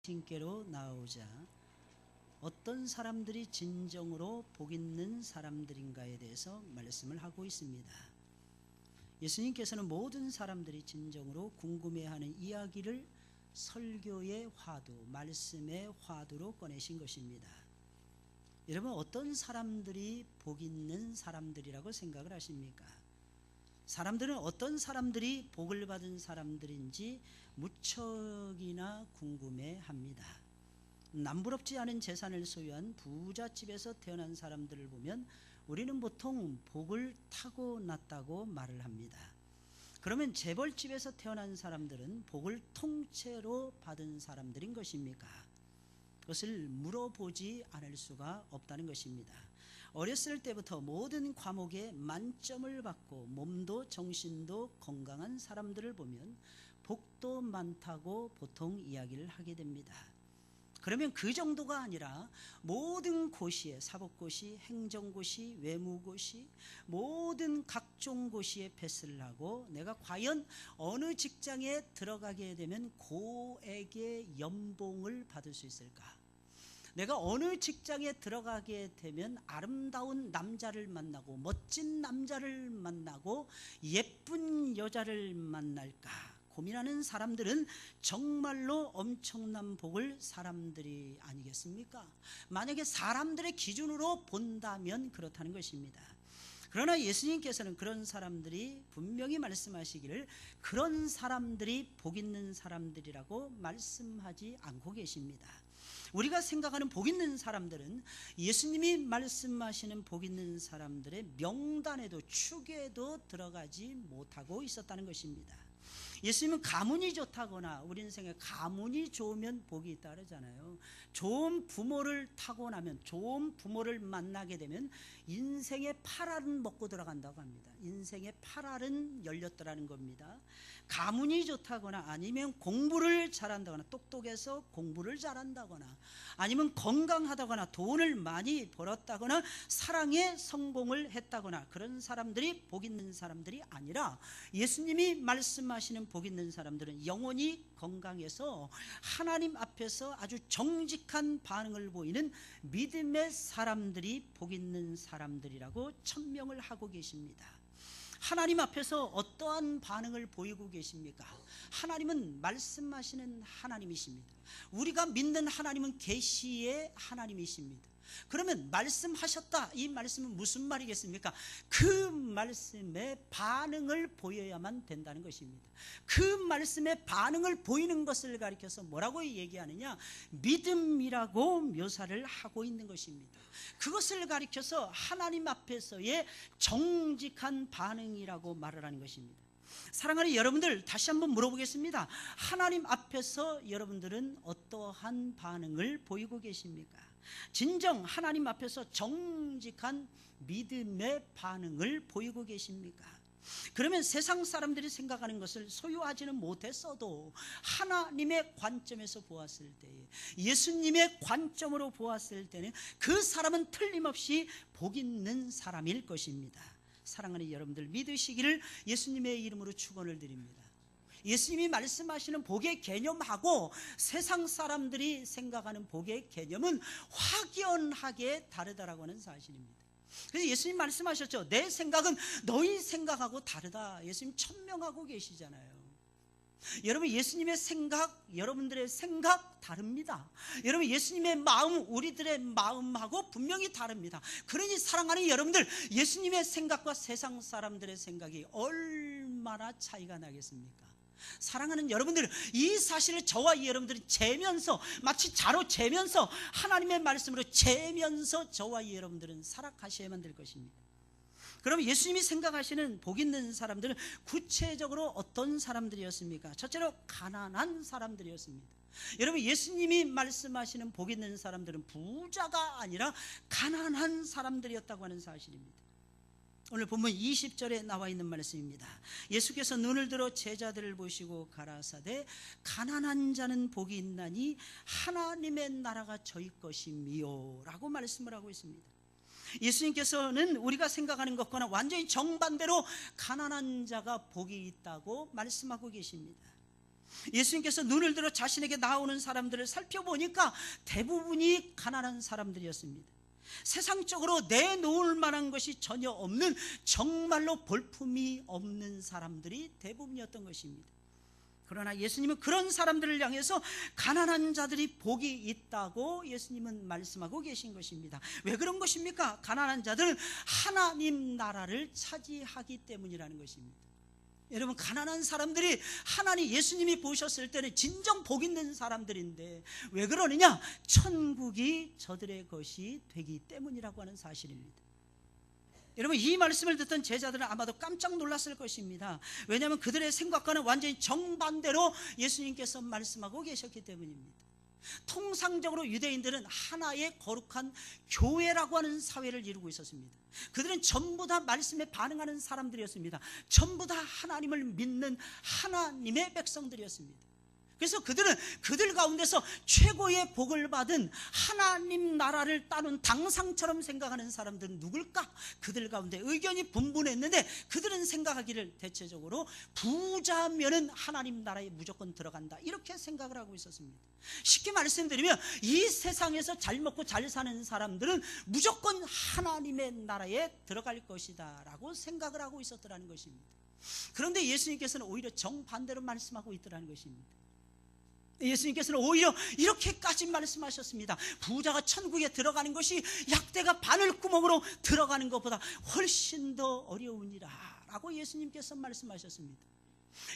신께로 나오자 어떤 사람들이 진정으로 복 있는 사람들인가에 대해서 말씀을 하고 있습니다. 예수님께서는 모든 사람들이 진정으로 궁금해하는 이야기를 설교의 화두, 말씀의 화두로 꺼내신 것입니다. 여러분, 어떤 사람들이 복 있는 사람들이라고 생각을 하십니까? 사람들은 어떤 사람들이 복을 받은 사람들인지 무척이나 궁금해합니다. 남부럽지 않은 재산을 소유한 부잣집에서 태어난 사람들을 보면 우리는 보통 복을 타고났다고 말을 합니다. 그러면 재벌집에서 태어난 사람들은 복을 통째로 받은 사람들인 것입니까? 그것을 물어보지 않을 수가 없다는 것입니다. 어렸을 때부터 모든 과목에 만점을 받고 몸도 정신도 건강한 사람들을 보면 복도 많다고 보통 이야기를 하게 됩니다. 그러면 그 정도가 아니라 모든 고시에, 사법고시, 행정고시, 외무고시, 모든 각종 고시에 패스를 하고 내가 과연 어느 직장에 들어가게 되면 고액의 연봉을 받을 수 있을까? 내가 어느 직장에 들어가게 되면 아름다운 남자를 만나고 멋진 남자를 만나고 예쁜 여자를 만날까 고민하는 사람들은 정말로 엄청난 복을 사람들이 아니겠습니까? 만약에 사람들의 기준으로 본다면 그렇다는 것입니다. 그러나 예수님께서는 그런 사람들이 분명히 말씀하시기를 그런 사람들이 복 있는 사람들이라고 말씀하지 않고 계십니다. 우리가 생각하는 복 있는 사람들은 예수님이 말씀하시는 복 있는 사람들의 명단에도 축에도 들어가지 못하고 있었다는 것입니다. 예수님은 가문이 좋다거나 우리는 생각해 가문이 좋으면 복이 있다 그러잖아요. 좋은 부모를 타고나면 좋은 부모를 만나게 되면 인생의 8알은 먹고 들어간다고 합니다. 인생의 8알은 열렸더라는 겁니다. 가문이 좋다거나 아니면 공부를 잘한다거나 똑똑해서 공부를 잘한다거나 아니면 건강하다거나 돈을 많이 벌었다거나 사랑에 성공을 했다거나 그런 사람들이 복 있는 사람들이 아니라 예수님이 말씀하시는 복 있는 사람들은 영혼이 건강해서 하나님 앞에서 아주 정직한 반응을 보이는 믿음의 사람들이 복 있는 사람들이라고 천명을 하고 계십니다. 하나님 앞에서 어떠한 반응을 보이고 계십니까? 하나님은 말씀하시는 하나님이십니다. 우리가 믿는 하나님은 계시의 하나님이십니다. 그러면 말씀하셨다, 이 말씀은 무슨 말이겠습니까? 그 말씀에 반응을 보여야만 된다는 것입니다. 그 말씀에 반응을 보이는 것을 가리켜서 뭐라고 얘기하느냐? 믿음이라고 묘사를 하고 있는 것입니다. 그것을 가리켜서 하나님 앞에서의 정직한 반응이라고 말을 하는 것입니다. 사랑하는 여러분들, 다시 한번 물어보겠습니다. 하나님 앞에서 여러분들은 어떠한 반응을 보이고 계십니까? 진정 하나님 앞에서 정직한 믿음의 반응을 보이고 계십니까? 그러면 세상 사람들이 생각하는 것을 소유하지는 못했어도 하나님의 관점에서 보았을 때에, 예수님의 관점으로 보았을 때는 그 사람은 틀림없이 복 있는 사람일 것입니다. 사랑하는 여러분들, 믿으시기를 예수님의 이름으로 축원을 드립니다. 예수님이 말씀하시는 복의 개념하고 세상 사람들이 생각하는 복의 개념은 확연하게 다르다라고 하는 사실입니다. 그래서 예수님 말씀하셨죠. 내 생각은 너희 생각하고 다르다. 예수님 천명하고 계시잖아요. 여러분, 예수님의 생각, 여러분들의 생각 다릅니다. 여러분, 예수님의 마음, 우리들의 마음하고 분명히 다릅니다. 그러니 사랑하는 여러분들, 예수님의 생각과 세상 사람들의 생각이 얼마나 차이가 나겠습니까? 사랑하는 여러분들, 이 사실을 저와 여러분들이 재면서, 마치 자로 재면서 하나님의 말씀으로 재면서 저와 여러분들은 살아가셔야만 될 것입니다. 그럼 예수님이 생각하시는 복 있는 사람들은 구체적으로 어떤 사람들이었습니까? 첫째로 가난한 사람들이었습니다. 여러분, 예수님이 말씀하시는 복 있는 사람들은 부자가 아니라 가난한 사람들이었다고 하는 사실입니다. 오늘 본문 20절에 나와 있는 말씀입니다. 예수께서 눈을 들어 제자들을 보시고 가라사대 가난한 자는 복이 있나니 하나님의 나라가 저희 것이미요 라고 말씀을 하고 있습니다. 예수님께서는 우리가 생각하는 것과는 완전히 정반대로 가난한 자가 복이 있다고 말씀하고 계십니다. 예수님께서 눈을 들어 자신에게 나오는 사람들을 살펴보니까 대부분이 가난한 사람들이었습니다. 세상적으로 내놓을 만한 것이 전혀 없는, 정말로 볼품이 없는 사람들이 대부분이었던 것입니다. 그러나 예수님은 그런 사람들을 향해서 가난한 자들이 복이 있다고 예수님은 말씀하고 계신 것입니다. 왜 그런 것입니까? 가난한 자들은 하나님 나라를 차지하기 때문이라는 것입니다. 여러분, 가난한 사람들이 하나님 예수님이 보셨을 때는 진정 복 있는 사람들인데 왜 그러느냐? 천국이 저들의 것이 되기 때문이라고 하는 사실입니다. 여러분, 이 말씀을 듣던 제자들은 아마도 깜짝 놀랐을 것입니다. 왜냐하면 그들의 생각과는 완전히 정반대로 예수님께서 말씀하고 계셨기 때문입니다. 통상적으로 유대인들은 하나의 거룩한 교회라고 하는 사회를 이루고 있었습니다. 그들은 전부 다 말씀에 반응하는 사람들이었습니다. 전부 다 하나님을 믿는 하나님의 백성들이었습니다. 그래서 그들은 그들 가운데서 최고의 복을 받은 하나님 나라를 따는 당상처럼 생각하는 사람들은 누굴까? 그들 가운데 의견이 분분했는데 그들은 생각하기를 대체적으로 부자면은 하나님 나라에 무조건 들어간다, 이렇게 생각을 하고 있었습니다. 쉽게 말씀드리면 이 세상에서 잘 먹고 잘 사는 사람들은 무조건 하나님의 나라에 들어갈 것이다 라고 생각을 하고 있었더라는 것입니다. 그런데 예수님께서는 오히려 정반대로 말씀하고 있더라는 것입니다. 예수님께서는 오히려 이렇게까지 말씀하셨습니다. 부자가 천국에 들어가는 것이 약대가 바늘구멍으로 들어가는 것보다 훨씬 더 어려우니라 라고 예수님께서 말씀하셨습니다.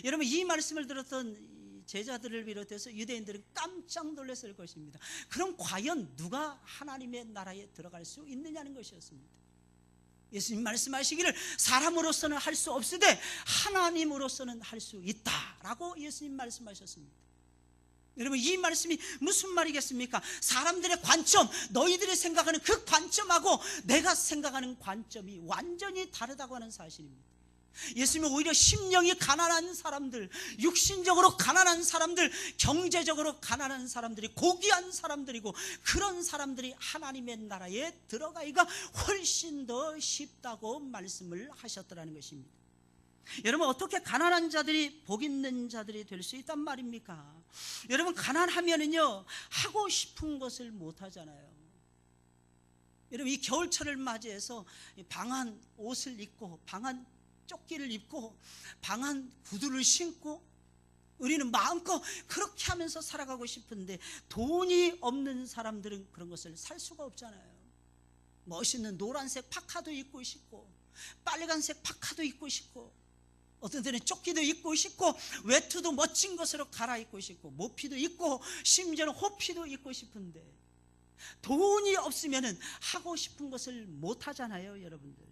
여러분, 이 말씀을 들었던 제자들을 비롯해서 유대인들은 깜짝 놀랐을 것입니다. 그럼 과연 누가 하나님의 나라에 들어갈 수 있느냐는 것이었습니다. 예수님 말씀하시기를 사람으로서는 할 수 없으되 하나님으로서는 할 수 있다라고 예수님 말씀하셨습니다. 여러분, 이 말씀이 무슨 말이겠습니까? 사람들의 관점, 너희들이 생각하는 그 관점하고 내가 생각하는 관점이 완전히 다르다고 하는 사실입니다. 예수님은 오히려 심령이 가난한 사람들, 육신적으로 가난한 사람들, 경제적으로 가난한 사람들이 고귀한 사람들이고 그런 사람들이 하나님의 나라에 들어가기가 훨씬 더 쉽다고 말씀을 하셨더라는 것입니다. 여러분, 어떻게 가난한 자들이 복 있는 자들이 될 수 있단 말입니까? 여러분, 가난하면은요 하고 싶은 것을 못 하잖아요. 여러분, 이 겨울철을 맞이해서 방한 옷을 입고 방한 조끼를 입고 방한 구두를 신고 우리는 마음껏 그렇게 하면서 살아가고 싶은데 돈이 없는 사람들은 그런 것을 살 수가 없잖아요. 멋있는 노란색 파카도 입고 싶고 빨간색 파카도 입고 싶고 어떤 때는 조끼도 입고 싶고 외투도 멋진 것으로 갈아입고 싶고 모피도 입고 심지어는 호피도 입고 싶은데 돈이 없으면 하고 싶은 것을 못 하잖아요. 여러분들,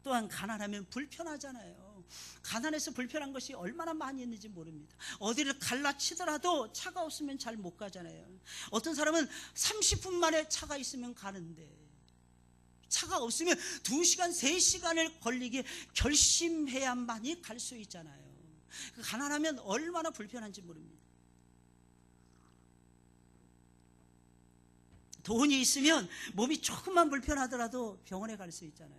또한 가난하면 불편하잖아요. 가난해서 불편한 것이 얼마나 많이 있는지 모릅니다. 어디를 갈라치더라도 차가 없으면 잘 못 가잖아요. 어떤 사람은 30분 만에 차가 있으면 가는데 차가 없으면 2시간, 3시간을 걸리게 결심해야만이 갈 수 있잖아요. 가난하면 얼마나 불편한지 모릅니다. 돈이 있으면 몸이 조금만 불편하더라도 병원에 갈 수 있잖아요.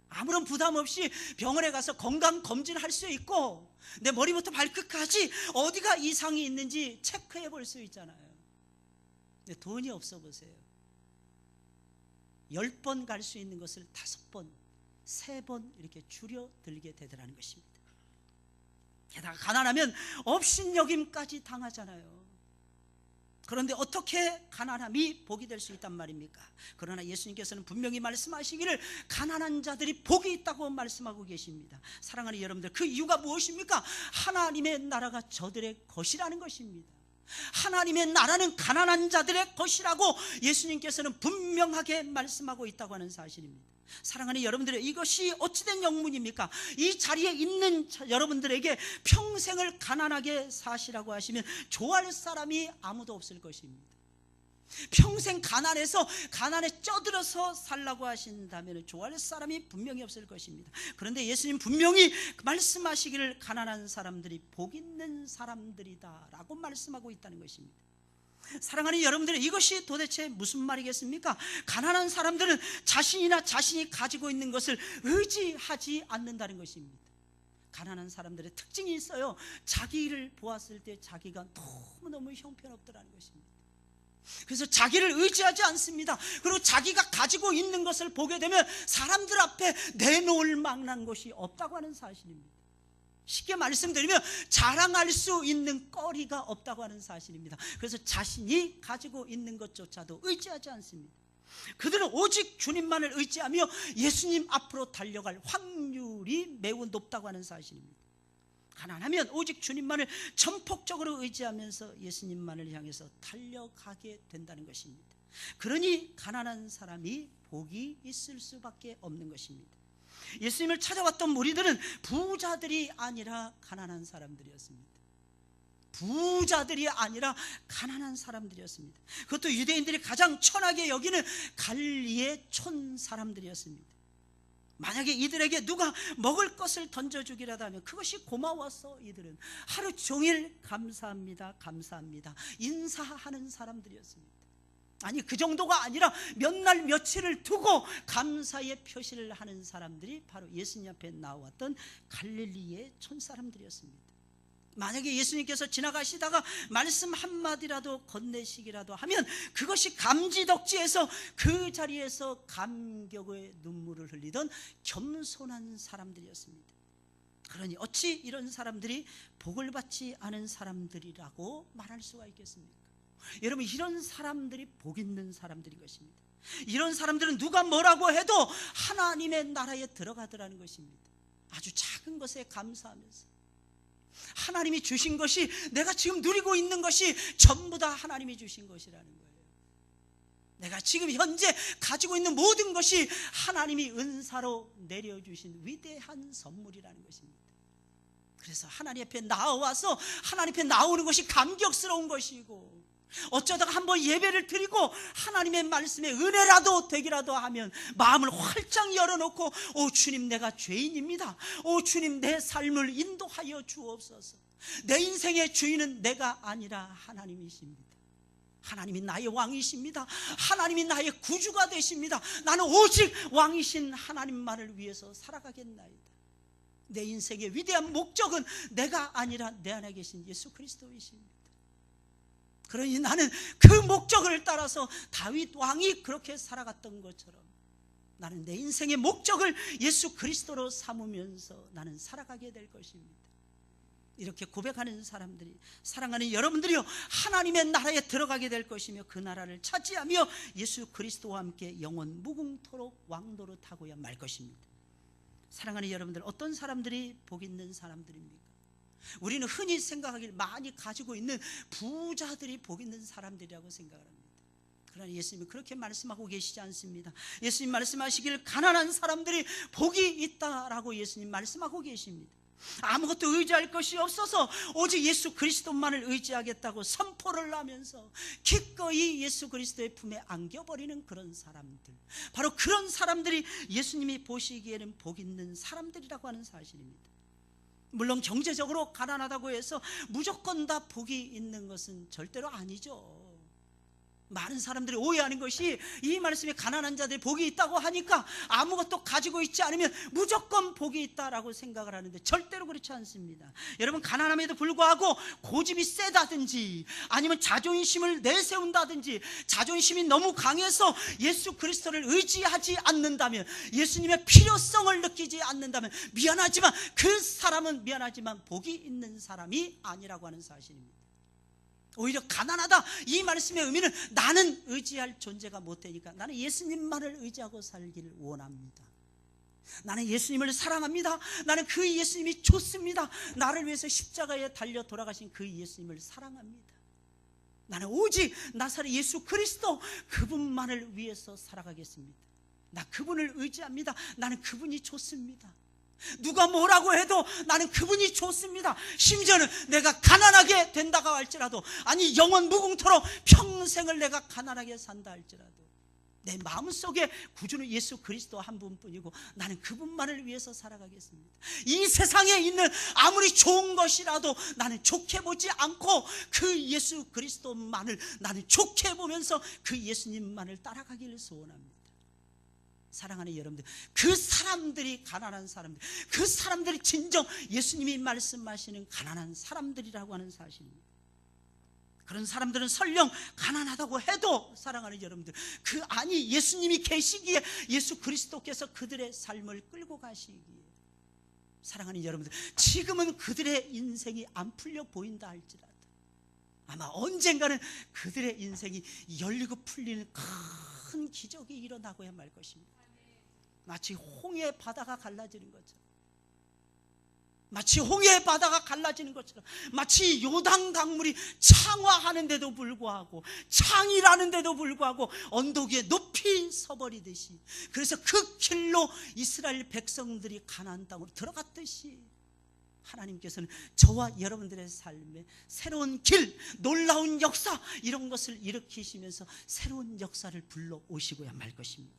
아무런 부담 없이 병원에 가서 건강검진할 수 있고 내 머리부터 발끝까지 어디가 이상이 있는지 체크해 볼 수 있잖아요. 근데 돈이 없어 보세요. 10번 갈 수 있는 것을 5번, 3번 이렇게 줄여들게 되더라는 것입니다. 게다가 가난하면 업신여김까지 당하잖아요. 그런데 어떻게 가난함이 복이 될 수 있단 말입니까? 그러나 예수님께서는 분명히 말씀하시기를 가난한 자들이 복이 있다고 말씀하고 계십니다. 사랑하는 여러분들, 그 이유가 무엇입니까? 하나님의 나라가 저들의 것이라는 것입니다. 하나님의 나라는 가난한 자들의 것이라고 예수님께서는 분명하게 말씀하고 있다고 하는 사실입니다. 사랑하는 여러분들, 이것이 어찌된 영문입니까? 이 자리에 있는 여러분들에게 평생을 가난하게 사시라고 하시면 좋아할 사람이 아무도 없을 것입니다. 평생 가난해서 가난에 쪄들어서 살라고 하신다면 좋아할 사람이 분명히 없을 것입니다. 그런데 예수님 분명히 말씀하시기를 가난한 사람들이 복 있는 사람들이다 라고 말씀하고 있다는 것입니다. 사랑하는 여러분들, 이것이 도대체 무슨 말이겠습니까? 가난한 사람들은 자신이 가지고 있는 것을 의지하지 않는다는 것입니다. 가난한 사람들의 특징이 있어요. 자기를 보았을 때 자기가 너무너무 형편없더라는 것입니다. 그래서 자기를 의지하지 않습니다. 그리고 자기가 가지고 있는 것을 보게 되면 사람들 앞에 내놓을 만한 것이 없다고 하는 사실입니다. 쉽게 말씀드리면 자랑할 수 있는 거리가 없다고 하는 사실입니다. 그래서 자신이 가지고 있는 것조차도 의지하지 않습니다. 그들은 오직 주님만을 의지하며 예수님 앞으로 달려갈 확률이 매우 높다고 하는 사실입니다. 가난하면 오직 주님만을 전폭적으로 의지하면서 예수님만을 향해서 달려가게 된다는 것입니다. 그러니 가난한 사람이 복이 있을 수밖에 없는 것입니다. 예수님을 찾아왔던 무리들은 부자들이 아니라 가난한 사람들이었습니다. 부자들이 아니라 가난한 사람들이었습니다. 그것도 유대인들이 가장 천하게 여기는 갈릴리의 촌 사람들이었습니다. 만약에 이들에게 누가 먹을 것을 던져주기라도 하면 그것이 고마워서 이들은 하루 종일 감사합니다, 감사합니다 인사하는 사람들이었습니다. 아니, 그 정도가 아니라 몇 날 며칠을 두고 감사의 표시를 하는 사람들이 바로 예수님 앞에 나왔던 갈릴리의 촌사람들이었습니다. 만약에 예수님께서 지나가시다가 말씀 한마디라도 건네시기라도 하면 그것이 감지덕지에서 그 자리에서 감격의 눈물을 흘리던 겸손한 사람들이었습니다. 그러니 어찌 이런 사람들이 복을 받지 않은 사람들이라고 말할 수가 있겠습니까? 여러분, 이런 사람들이 복 있는 사람들인 것입니다. 이런 사람들은 누가 뭐라고 해도 하나님의 나라에 들어가더라는 것입니다. 아주 작은 것에 감사하면서 하나님이 주신 것이, 내가 지금 누리고 있는 것이 전부 다 하나님이 주신 것이라는 거예요. 내가 지금 현재 가지고 있는 모든 것이 하나님이 은사로 내려주신 위대한 선물이라는 것입니다. 그래서 하나님 앞에 나와서 하나님 앞에 나오는 것이 감격스러운 것이고, 어쩌다가 한번 예배를 드리고 하나님의 말씀에 은혜라도 되기라도 하면 마음을 활짝 열어놓고, 오 주님, 내가 죄인입니다. 오 주님, 내 삶을 인도하여 주옵소서. 내 인생의 주인은 내가 아니라 하나님이십니다. 하나님이 나의 왕이십니다. 하나님이 나의 구주가 되십니다. 나는 오직 왕이신 하나님만을 위해서 살아가겠나이다. 내 인생의 위대한 목적은 내가 아니라 내 안에 계신 예수 그리스도이십니다. 그러니 나는 그 목적을 따라서 다윗 왕이 그렇게 살아갔던 것처럼 나는 내 인생의 목적을 예수 그리스도로 삼으면서 나는 살아가게 될 것입니다. 이렇게 고백하는 사람들이, 사랑하는 여러분들이요, 하나님의 나라에 들어가게 될 것이며 그 나라를 차지하며 예수 그리스도와 함께 영원 무궁토록 왕노릇 하고야 말 것입니다. 사랑하는 여러분들, 어떤 사람들이 복 있는 사람들입니까? 우리는 흔히 생각하길 많이 가지고 있는 부자들이 복 있는 사람들이라고 생각을 합니다. 그러나 예수님은 그렇게 말씀하고 계시지 않습니다. 예수님 말씀하시길 가난한 사람들이 복이 있다라고 예수님 말씀하고 계십니다. 아무것도 의지할 것이 없어서 오직 예수 그리스도만을 의지하겠다고 선포를 하면서 기꺼이 예수 그리스도의 품에 안겨버리는 그런 사람들, 바로 그런 사람들이 예수님이 보시기에는 복 있는 사람들이라고 하는 사실입니다. 물론 경제적으로 가난하다고 해서 무조건 다 복이 있는 것은 절대로 아니죠. 많은 사람들이 오해하는 것이, 이 말씀에 가난한 자들이 복이 있다고 하니까 아무것도 가지고 있지 않으면 무조건 복이 있다라고 생각을 하는데 절대로 그렇지 않습니다. 여러분, 가난함에도 불구하고 고집이 세다든지 아니면 자존심을 내세운다든지 자존심이 너무 강해서 예수 그리스도를 의지하지 않는다면, 예수님의 필요성을 느끼지 않는다면 미안하지만 그 사람은 미안하지만 복이 있는 사람이 아니라고 하는 사실입니다. 오히려 가난하다, 이 말씀의 의미는 나는 의지할 존재가 못 되니까 나는 예수님만을 의지하고 살기를 원합니다. 나는 예수님을 사랑합니다. 나는 그 예수님이 좋습니다. 나를 위해서 십자가에 달려 돌아가신 그 예수님을 사랑합니다. 나는 오직 나사렛 예수 그리스도, 그분만을 위해서 살아가겠습니다. 나 그분을 의지합니다. 나는 그분이 좋습니다. 누가 뭐라고 해도 나는 그분이 좋습니다. 심지어는 내가 가난하게 된다고 할지라도, 아니 영원 무궁토록 평생을 내가 가난하게 산다 할지라도 내 마음속에 구주는 예수 그리스도 한 분뿐이고 나는 그분만을 위해서 살아가겠습니다. 이 세상에 있는 아무리 좋은 것이라도 나는 좋게 보지 않고 그 예수 그리스도만을 나는 좋게 보면서 그 예수님만을 따라가기를 소원합니다. 사랑하는 여러분들, 그 사람들이 가난한 사람들, 그 사람들이 진정 예수님이 말씀하시는 가난한 사람들이라고 하는 사실입니다. 그런 사람들은 설령 가난하다고 해도 사랑하는 여러분들, 그 안이 예수님이 계시기에 예수 그리스도께서 그들의 삶을 끌고 가시기에, 사랑하는 여러분들, 지금은 그들의 인생이 안 풀려 보인다 할지라도 아마 언젠가는 그들의 인생이 열리고 풀리는 큰 기적이 일어나고야 말 것입니다. 마치 홍해 바다가 갈라지는 것처럼, 마치 홍해 바다가 갈라지는 것처럼, 마치 요단 강물이 창화하는데도 불구하고, 창이라는데도 불구하고 언덕 위에 높이 서버리듯이, 그래서 그 길로 이스라엘 백성들이 가나안 땅으로 들어갔듯이 하나님께서는 저와 여러분들의 삶에 새로운 길, 놀라운 역사, 이런 것을 일으키시면서 새로운 역사를 불러오시고야 말 것입니다.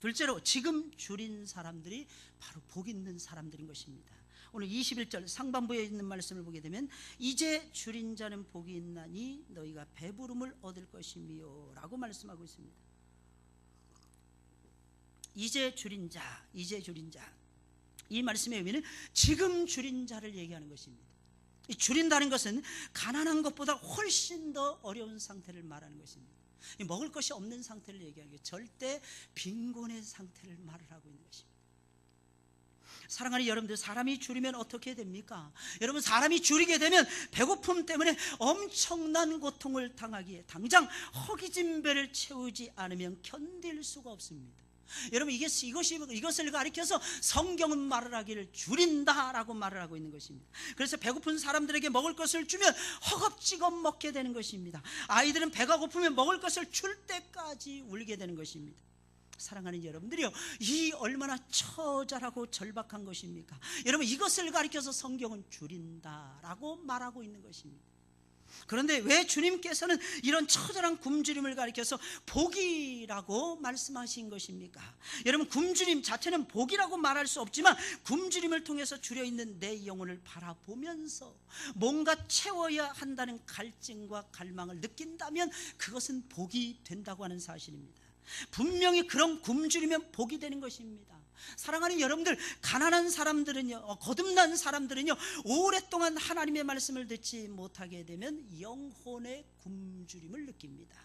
둘째로, 지금 줄인 사람들이 바로 복 있는 사람들인 것입니다. 오늘 21절 상반부에 있는 말씀을 보게 되면, 이제 줄인 자는 복이 있나니 너희가 배부름을 얻을 것이며 라고 말씀하고 있습니다. 이제 줄인 자, 이제 줄인 자, 이 말씀의 의미는 지금 줄인 자를 얘기하는 것입니다. 이 줄인다는 것은 가난한 것보다 훨씬 더 어려운 상태를 말하는 것입니다. 먹을 것이 없는 상태를 얘기하는 게 절대 빈곤의 상태를 말을 하고 있는 것입니다. 사랑하는 여러분들, 사람이 줄이면 어떻게 됩니까? 여러분, 사람이 줄이게 되면 배고픔 때문에 엄청난 고통을 당하기에 당장 허기진 배를 채우지 않으면 견딜 수가 없습니다. 여러분, 이것을 가리켜서 성경은 말을 하기를 줄인다라고 말을 하고 있는 것입니다. 그래서 배고픈 사람들에게 먹을 것을 주면 허겁지겁 먹게 되는 것입니다. 아이들은 배가 고프면 먹을 것을 줄 때까지 울게 되는 것입니다. 사랑하는 여러분들이요, 이 얼마나 처절하고 절박한 것입니까? 여러분, 이것을 가리켜서 성경은 줄인다라고 말하고 있는 것입니다. 그런데 왜 주님께서는 이런 처절한 굶주림을 가리켜서 복이라고 말씀하신 것입니까? 여러분, 굶주림 자체는 복이라고 말할 수 없지만, 굶주림을 통해서 줄여있는 내 영혼을 바라보면서 뭔가 채워야 한다는 갈증과 갈망을 느낀다면 그것은 복이 된다고 하는 사실입니다. 분명히 그런 굶주리면 복이 되는 것입니다. 사랑하는 여러분들, 가난한 사람들은요, 거듭난 사람들은요, 오랫동안 하나님의 말씀을 듣지 못하게 되면 영혼의 굶주림을 느낍니다.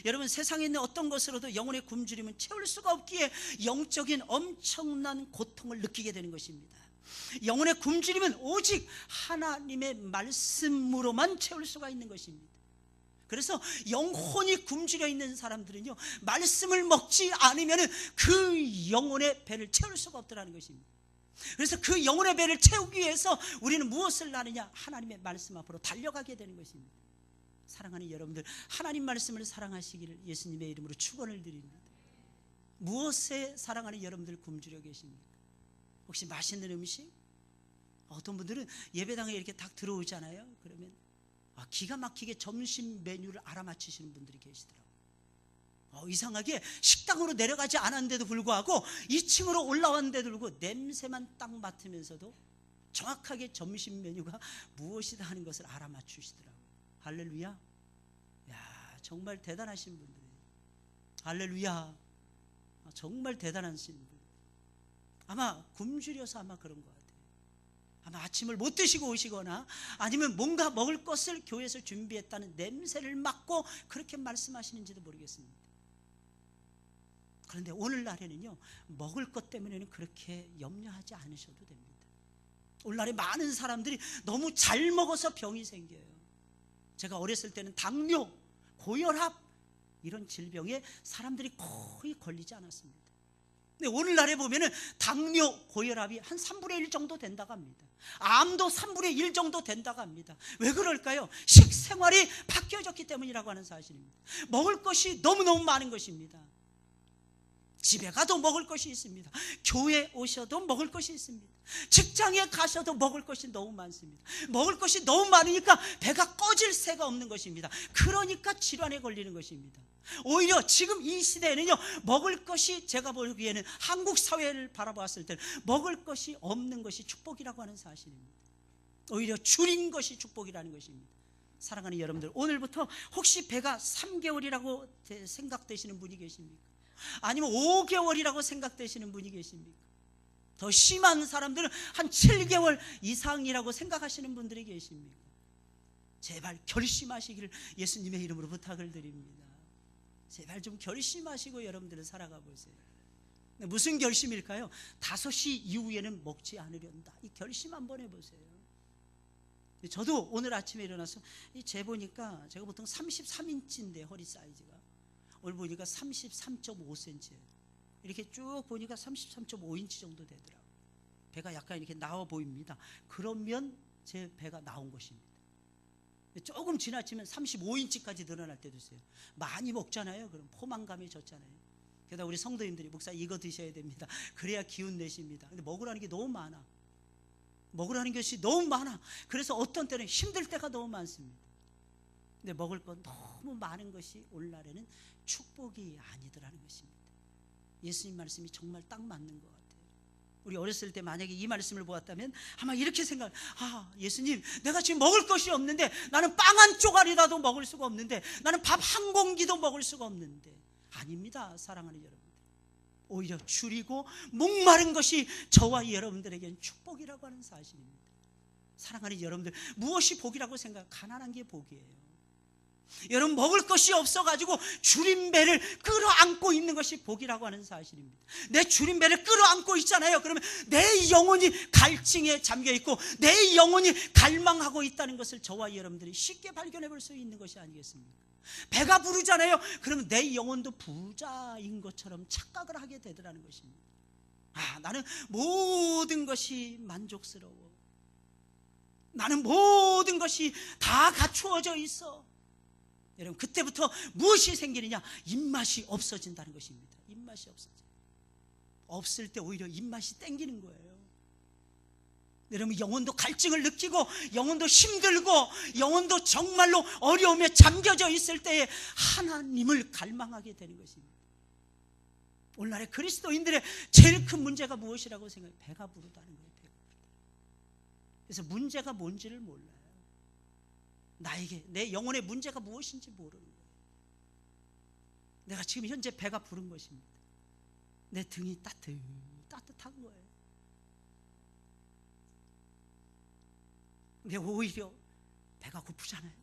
여러분, 세상에 있는 어떤 것으로도 영혼의 굶주림은 채울 수가 없기에 영적인 엄청난 고통을 느끼게 되는 것입니다. 영혼의 굶주림은 오직 하나님의 말씀으로만 채울 수가 있는 것입니다. 그래서 영혼이 굶주려 있는 사람들은요, 말씀을 먹지 않으면 그 영혼의 배를 채울 수가 없더라는 것입니다. 그래서 그 영혼의 배를 채우기 위해서 우리는 무엇을 하느냐? 하나님의 말씀 앞으로 달려가게 되는 것입니다. 사랑하는 여러분들, 하나님 말씀을 사랑하시기를 예수님의 이름으로 축원을 드립니다. 무엇에 사랑하는 여러분들 굶주려 계십니까? 혹시 맛있는 음식? 어떤 분들은 예배당에 이렇게 딱 들어오잖아요. 그러면 기가 막히게 점심 메뉴를 알아맞히시는 분들이 계시더라고요. 이상하게 식당으로 내려가지 않았는데도 불구하고 2층으로 올라왔는데도 불구하고 냄새만 딱 맡으면서도 정확하게 점심 메뉴가 무엇이다 하는 것을 알아맞히시더라고요. 할렐루야. 야, 정말 대단하신 분들이에요. 할렐루야. 정말 대단하신 분들. 아마 굶주려서 아마 그런 것 같아요. 아마 아침을 못 드시고 오시거나 아니면 뭔가 먹을 것을 교회에서 준비했다는 냄새를 맡고 그렇게 말씀하시는지도 모르겠습니다. 그런데 오늘날에는요, 먹을 것 때문에는 그렇게 염려하지 않으셔도 됩니다. 오늘날에 많은 사람들이 너무 잘 먹어서 병이 생겨요. 제가 어렸을 때는 당뇨, 고혈압 이런 질병에 사람들이 거의 걸리지 않았습니다. 근데 오늘날에 보면은 당뇨, 고혈압이 한 3분의 1 정도 된다고 합니다. 암도 3분의 1 정도 된다고 합니다. 왜 그럴까요? 식생활이 바뀌어졌기 때문이라고 하는 사실입니다. 먹을 것이 너무너무 많은 것입니다. 집에 가도 먹을 것이 있습니다. 교회에 오셔도 먹을 것이 있습니다. 직장에 가셔도 먹을 것이 너무 많습니다. 먹을 것이 너무 많으니까 배가 꺼질 새가 없는 것입니다. 그러니까 질환에 걸리는 것입니다. 오히려 지금 이 시대에는요, 먹을 것이, 제가 보기에는 한국 사회를 바라봤을 때는 먹을 것이 없는 것이 축복이라고 하는 사실입니다. 오히려 줄인 것이 축복이라는 것입니다. 사랑하는 여러분들, 오늘부터 혹시 배가 3개월이라고 생각되시는 분이 계십니까? 아니면 5개월이라고 생각되시는 분이 계십니까? 더 심한 사람들은 한 7개월 이상이라고 생각하시는 분들이 계십니까? 제발 결심하시기를 예수님의 이름으로 부탁을 드립니다. 제발 좀 결심하시고 여러분들은 살아가 보세요. 무슨 결심일까요? 5시 이후에는 먹지 않으련다. 이 결심 한번 해보세요. 저도 오늘 아침에 일어나서 재보니까 제가 보통 33인치인데 허리 사이즈가 오늘 보니까 33.5cm예요. 이렇게 쭉 보니까 33.5인치 정도 되더라고요. 배가 약간 이렇게 나와 보입니다. 그러면 제 배가 나온 것입니다. 조금 지나치면 35인치까지 늘어날 때도 있어요. 많이 먹잖아요. 그럼 포만감이 졌잖아요. 게다가 우리 성도님들이 목사 이거 드셔야 됩니다. 그래야 기운 내십니다. 근데 먹으라는 게 너무 많아. 먹으라는 것이 너무 많아. 그래서 어떤 때는 힘들 때가 너무 많습니다. 근데 먹을 건 너무 많은 것이 오늘날에는 축복이 아니더라는 것입니다. 예수님 말씀이 정말 딱 맞는 것 같아요. 우리 어렸을 때 만약에 이 말씀을 보았다면 아마 이렇게 생각, 예수님, 내가 지금 먹을 것이 없는데, 나는 빵 한 쪼가리라도 먹을 수가 없는데, 나는 밥 한 공기도 먹을 수가 없는데. 아닙니다, 사랑하는 여러분들. 오히려 줄이고 목마른 것이 저와 여러분들에게는 축복이라고 하는 사실입니다. 사랑하는 여러분들, 무엇이 복이라고 생각? 가난한 게 복이에요. 여러분, 먹을 것이 없어가지고 줄인 배를 끌어안고 있는 것이 복이라고 하는 사실입니다. 내 줄인 배를 끌어안고 있잖아요. 그러면 내 영혼이 갈증에 잠겨있고 내 영혼이 갈망하고 있다는 것을 저와 여러분들이 쉽게 발견해 볼 수 있는 것이 아니겠습니까? 배가 부르잖아요. 그러면 내 영혼도 부자인 것처럼 착각을 하게 되더라는 것입니다. 나는 모든 것이 만족스러워. 나는 모든 것이 다 갖추어져 있어. 여러분, 그때부터 무엇이 생기느냐? 입맛이 없어진다는 것입니다. 입맛이 없을 때 오히려 입맛이 땡기는 거예요. 여러분, 영혼도 갈증을 느끼고 영혼도 힘들고 영혼도 정말로 어려움에 잠겨져 있을 때에 하나님을 갈망하게 되는 것입니다. 오늘날의 그리스도인들의 제일 큰 문제가 무엇이라고 생각해요? 배가 부르다는 거예요. 배가 부르다. 그래서 문제가 뭔지를 몰라요. 나에게 내 영혼의 문제가 무엇인지 모르는 거예요. 내가 지금 현재 배가 부른 것입니다. 내 등이 따뜻한 거예요. 근데 오히려 배가 고프잖아요.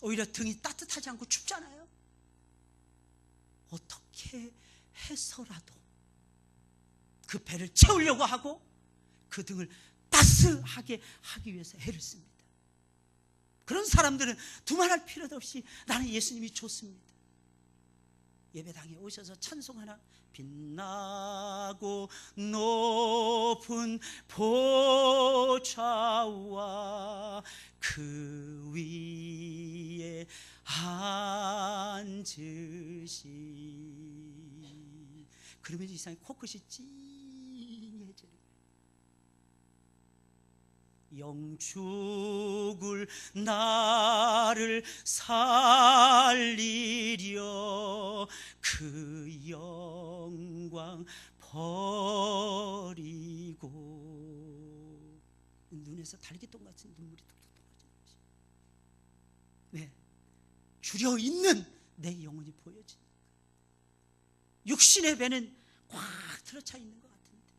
오히려 등이 따뜻하지 않고 춥잖아요. 어떻게 해서라도 그 배를 채우려고 하고 그 등을 따스하게 하기 위해서 애를 씁니다. 그런 사람들은 두말할 필요도 없이 나는 예수님이 좋습니다. 예배당에 오셔서 찬송하나? 빛나고 높은 보좌와 그 위에 앉으시. 그러면 이상하게 코끝이 찡해지는, 영축을 나를 살리려 그 영광 버리고. 눈에서 달기똥 같은 눈물이 뚝뚝 떨어지는 것이. 네, 줄여 있는 내 영혼이 보여지니까. 육신의 배는 꽉 틀어차 있는 것 같은데,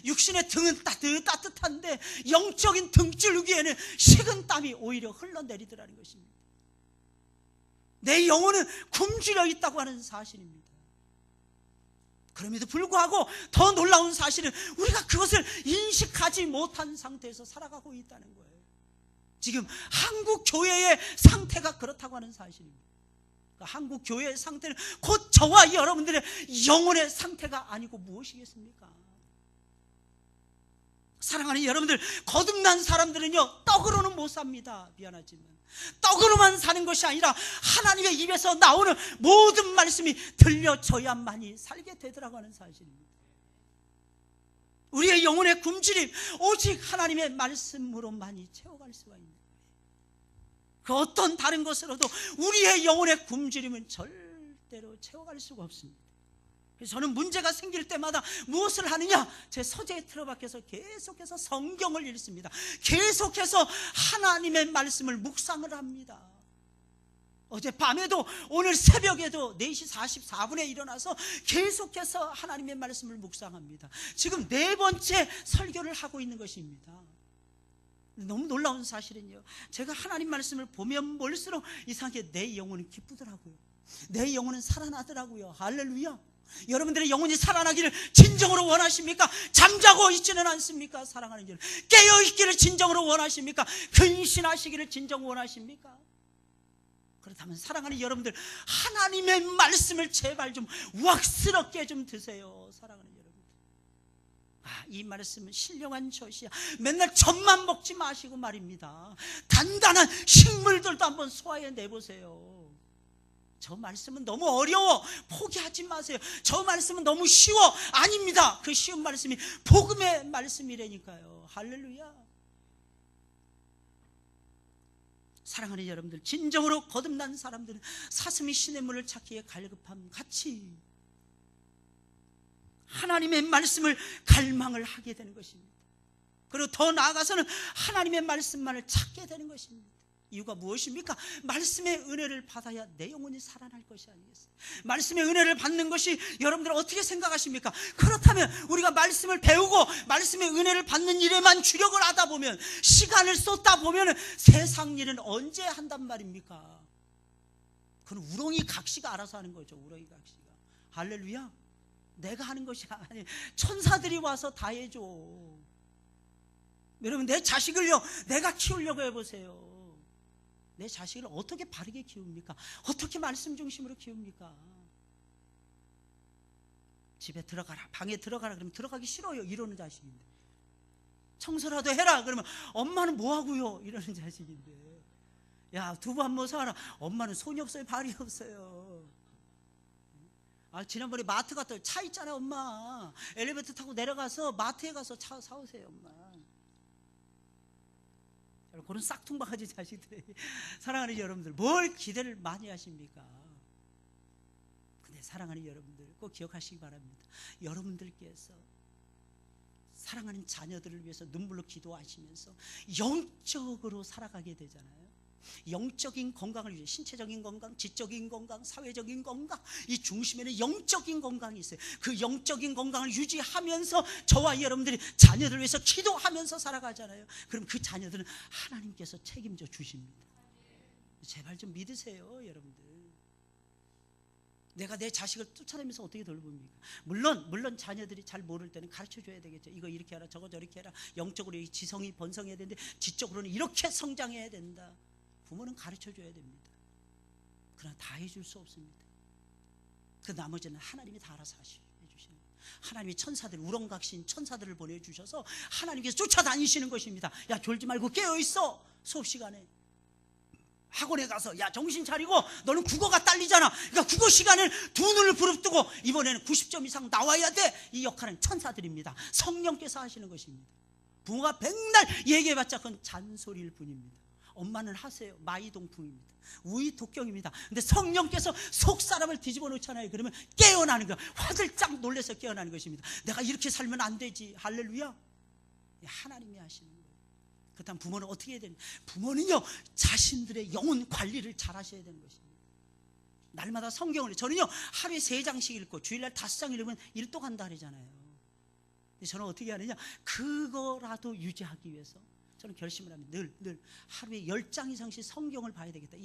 육신의 등은 따뜻한데 영적인 등줄기에는 식은 땀이 오히려 흘러내리더라는 것입니다. 내 영혼은 굶주려 있다고 하는 사실입니다. 그럼에도 불구하고 더 놀라운 사실은 우리가 그것을 인식하지 못한 상태에서 살아가고 있다는 거예요. 지금 한국 교회의 상태가 그렇다고 하는 사실입니다. 한국 교회의 상태는 곧 저와 여러분들의 영혼의 상태가 아니고 무엇이겠습니까? 사랑하는 여러분들, 거듭난 사람들은요, 떡으로는 못 삽니다. 미안하지만 떡으로만 사는 것이 아니라 하나님의 입에서 나오는 모든 말씀이 들려져야만이 살게 되더라고 하는 사실입니다. 우리의 영혼의 굶주림, 오직 하나님의 말씀으로만이 채워갈 수가 있는 거예요. 그 어떤 다른 것으로도 우리의 영혼의 굶주림은 절대로 채워갈 수가 없습니다. 그래서 저는 문제가 생길 때마다 무엇을 하느냐? 제 서재에 틀어박혀서 계속해서 성경을 읽습니다. 계속해서 하나님의 말씀을 묵상을 합니다. 어젯밤에도 오늘 새벽에도 4시 44분에 일어나서 계속해서 하나님의 말씀을 묵상합니다. 지금 4번째 설교를 하고 있는 것입니다. 너무 놀라운 사실은요, 제가 하나님 말씀을 보면 볼수록 이상하게 내 영혼이 기쁘더라고요. 내 영혼은 살아나더라고요. 할렐루야. 여러분들의 영혼이 살아나기를 진정으로 원하십니까? 잠자고 있지는 않습니까? 사랑하는 여러분, 깨어있기를 진정으로 원하십니까? 근신하시기를 진정 원하십니까? 그렇다면 사랑하는 여러분들, 하나님의 말씀을 제발 좀 우악스럽게 좀 드세요. 사랑하는 여러분들, 이 말씀은 신령한 젖이야. 맨날 젖만 먹지 마시고 말입니다, 단단한 식물들도 한번 소화해 내보세요. 저 말씀은 너무 어려워, 포기하지 마세요. 저 말씀은 너무 쉬워, 아닙니다. 그 쉬운 말씀이 복음의 말씀이라니까요. 할렐루야. 사랑하는 여러분들, 진정으로 거듭난 사람들은 사슴이 신의 문을 찾기에 갈급함 같이 하나님의 말씀을 갈망을 하게 되는 것입니다. 그리고 더 나아가서는 하나님의 말씀만을 찾게 되는 것입니다. 이유가 무엇입니까? 말씀의 은혜를 받아야 내 영혼이 살아날 것이 아니겠어요? 말씀의 은혜를 받는 것이 여러분들 어떻게 생각하십니까? 그렇다면 우리가 말씀을 배우고 말씀의 은혜를 받는 일에만 주력을 하다 보면, 시간을 쏟다 보면 세상 일은 언제 한단 말입니까? 그건 우렁이 각시가 알아서 하는 거죠. 우렁이 각시가. 할렐루야. 내가 하는 것이 아니에요. 천사들이 와서 다 해줘. 여러분, 내 자식을요, 내가 키우려고 해보세요. 내 자식을 어떻게 바르게 키웁니까? 어떻게 말씀 중심으로 키웁니까? 집에 들어가라, 방에 들어가라 그러면 들어가기 싫어요. 이러는 자식인데. 청소라도 해라 그러면 엄마는 뭐하고요? 이러는 자식인데. 야, 두부 한 번 사라. 엄마는 손이 없어요, 발이 없어요. 지난번에 마트 갔다, 차 있잖아 엄마. 엘리베이터 타고 내려가서 마트에 가서 차 사오세요 엄마. 그런 싹퉁바가지 자식들이, 사랑하는 여러분들, 뭘 기대를 많이 하십니까? 근데 사랑하는 여러분들, 꼭 기억하시기 바랍니다. 여러분들께서 사랑하는 자녀들을 위해서 눈물로 기도하시면서 영적으로 살아가게 되잖아요. 영적인 건강을 위해, 신체적인 건강, 지적인 건강, 사회적인 건강, 이 중심에는 영적인 건강이 있어요. 그 영적인 건강을 유지하면서 저와 여러분들이 자녀들을 위해서 기도하면서 살아가잖아요. 그럼 그 자녀들은 하나님께서 책임져 주십니다. 제발 좀 믿으세요 여러분들. 내가 내 자식을 쫓아다니면서 어떻게 돌봅니까? 물론 자녀들이 잘 모를 때는 가르쳐줘야 되겠죠. 이거 이렇게 해라, 저거 저렇게 해라. 영적으로 지성이 번성해야 되는데 지적으로는 이렇게 성장해야 된다. 부모는 가르쳐줘야 됩니다. 그러나 다 해줄 수 없습니다. 그 나머지는 하나님이 다 알아서 해주시는 거예요. 하나님이 천사들, 우렁각신 천사들을 보내주셔서 하나님께서 쫓아다니시는 것입니다. 야, 졸지 말고 깨어있어. 수업시간에 학원에 가서, 야, 정신 차리고, 너는 국어가 딸리잖아. 그러니까 국어 시간을 두 눈을 부릅뜨고 이번에는 90점 이상 나와야 돼. 이 역할은 천사들입니다. 성령께서 하시는 것입니다. 부모가 백날 얘기해봤자 그건 잔소리일 뿐입니다. 엄마는 하세요. 마이동풍입니다. 우이독경입니다. 근데 성령께서 속사람을 뒤집어 놓잖아요. 그러면 깨어나는 거야. 화들짝 놀라서 깨어나는 것입니다. 내가 이렇게 살면 안 되지. 할렐루야. 하나님이 하시는 거예요. 그렇다면 부모는 어떻게 해야 되냐? 부모는요, 자신들의 영혼 관리를 잘 하셔야 되는 것입니다. 날마다 성경을, 저는요 하루에 3장씩 읽고 주일날 5장 읽으면 일도 간다 그러잖아요. 근데 저는 어떻게 하느냐, 그거라도 유지하기 위해서 저는 결심을 합니다. 늘 하루에 10장 이상씩 성경을 봐야 되겠다,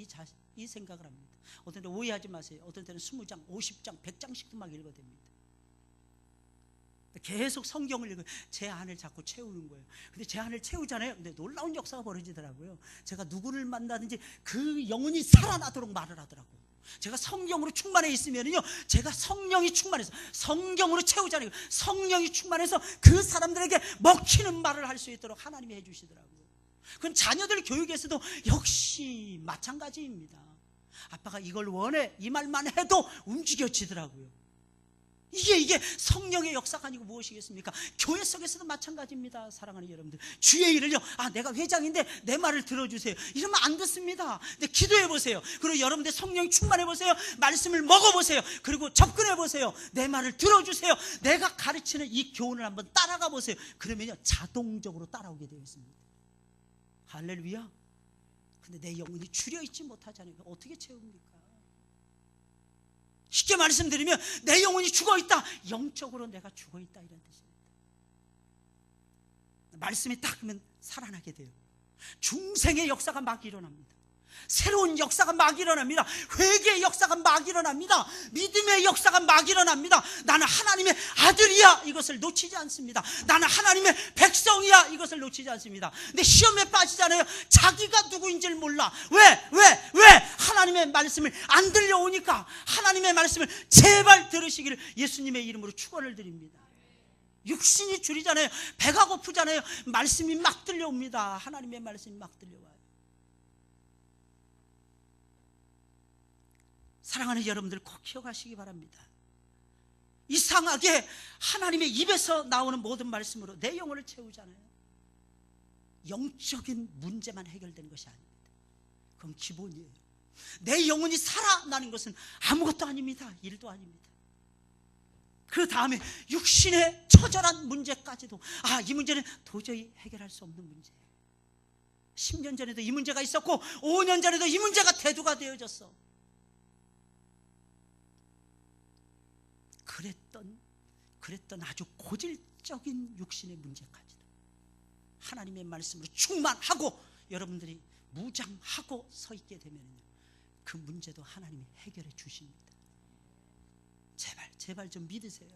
이 생각을 합니다. 어떤 때 오해하지 마세요. 어떤 때는 20장, 50장, 100장씩도 막 읽어야 됩니다. 계속 성경을 읽어요. 제 안을 자꾸 채우는 거예요. 근데 제 안을 채우잖아요. 근데 놀라운 역사가 벌어지더라고요. 제가 누구를 만나든지 그 영혼이 살아나도록 말을 하더라고요. 제가 성경으로 충만해 있으면요, 제가 성령이 충만해서 성경으로 채우잖아요. 성령이 충만해서 그 사람들에게 먹히는 말을 할 수 있도록 하나님이 해주시더라고요. 그건 자녀들 교육에서도 역시 마찬가지입니다. 아빠가 이걸 원해, 이 말만 해도 움직여지더라고요. 이게 성령의 역사가 아니고 무엇이겠습니까? 교회 속에서도 마찬가지입니다. 사랑하는 여러분들, 주의 일을요, 내가 회장인데 내 말을 들어주세요, 이러면 안 듣습니다. 근데 기도해보세요. 그리고 여러분들 성령이 충만해보세요. 말씀을 먹어보세요. 그리고 접근해보세요. 내 말을 들어주세요. 내가 가르치는 이 교훈을 한번 따라가 보세요. 그러면요, 자동적으로 따라오게 되어 있습니다. 할렐루야. 근데 내 영혼이 줄여있지 못하잖아요. 어떻게 채웁니까? 쉽게 말씀드리면 내 영혼이 죽어있다, 영적으로 내가 죽어있다, 이런 뜻입니다. 말씀이 딱 하면 살아나게 돼요. 중생의 역사가 막 일어납니다. 새로운 역사가 막 일어납니다. 회개의 역사가 막 일어납니다. 믿음의 역사가 막 일어납니다. 나는 하나님의 아들이야, 이것을 놓치지 않습니다. 나는 하나님의 백성이야, 이것을 놓치지 않습니다. 근데 시험에 빠지잖아요. 자기가 누구인지를 몰라. 왜 하나님의 말씀을 안 들려오니까 하나님의 말씀을 제발 들으시기를 예수님의 이름으로 축원을 드립니다. 육신이 줄이잖아요. 배가 고프잖아요. 말씀이 막 들려옵니다. 하나님의 말씀이 막 들려와요. 사랑하는 여러분들, 꼭 기억하시기 바랍니다. 이상하게 하나님의 입에서 나오는 모든 말씀으로 내 영혼을 채우잖아요. 영적인 문제만 해결되는 것이 아닙니다. 그건 기본이에요. 내 영혼이 살아나는 것은 아무것도 아닙니다. 일도 아닙니다. 그 다음에 육신의 처절한 문제까지도, 이 문제는 도저히 해결할 수 없는 문제예요. 10년 전에도 이 문제가 있었고 5년 전에도 이 문제가 대두가 되어졌어. 그랬던 아주 고질적인 육신의 문제까지도 하나님의 말씀으로 충만하고 여러분들이 무장하고 서 있게 되면 그 문제도 하나님이 해결해 주십니다. 제발 좀 믿으세요.